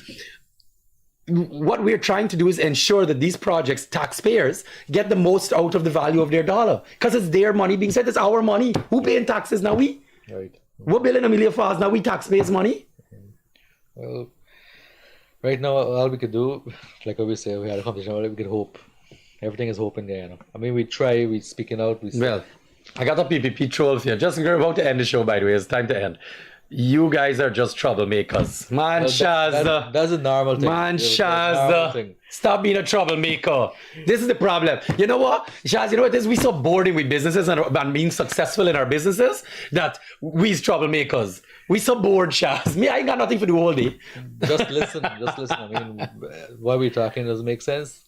what we're trying to do is ensure that these projects, taxpayers, get the most out of the value of their dollar, because it's their money being said. It's our money. Who paying taxes now? We. Right. We're building Amelia Falls now. We taxpayers' money. Well, right now, all we could do, like what we say, we had a competition, we could hope. Everything is hope in Guyana. I mean, we try, we speaking out. Well, I got a PPP troll here. Just we're about to end the show, by the way. It's time to end. You guys are just troublemakers. Man, well, Shaz. that's a normal thing. Man, Shaz. Stop being a troublemaker. This is the problem. You know what? Shaz, you know what it is? We're so bored with businesses and being successful in our businesses that we's troublemakers. We so bored, Shaz. Me, I ain't got nothing to do all day. Just listen. I mean, what we're talking doesn't make sense.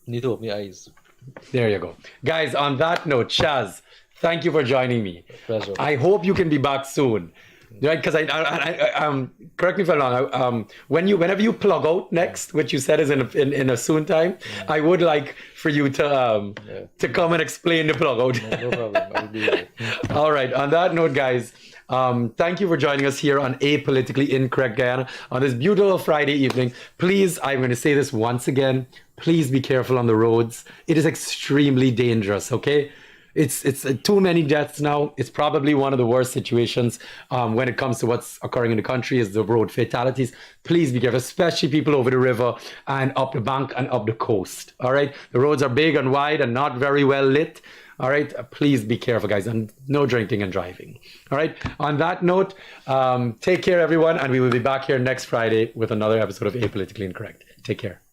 Need to open your eyes. There you go. Guys, on that note, Shaz, thank you for joining me. Pleasure. I hope you can be back soon. Right, because I correct me if I'm wrong. Whenever you plug out next, which you said is in a soon time, I would like for you to come and explain the plug out. No problem. I'll be there. All right. On that note, guys, thank you for joining us here on Apolitically Incorrect Guyana on this beautiful Friday evening. Please, I'm going to say this once again. Please be careful on the roads. It is extremely dangerous. Okay. It's too many deaths now. It's probably one of the worst situations when it comes to what's occurring in the country is the road fatalities. Please be careful, especially people over the river and up the bank and up the coast. All right. The roads are big and wide and not very well lit. All right. Please be careful, guys, and no drinking and driving. All right. On that note, take care, everyone. And we will be back here next Friday with another episode of Apolitically Incorrect. Take care.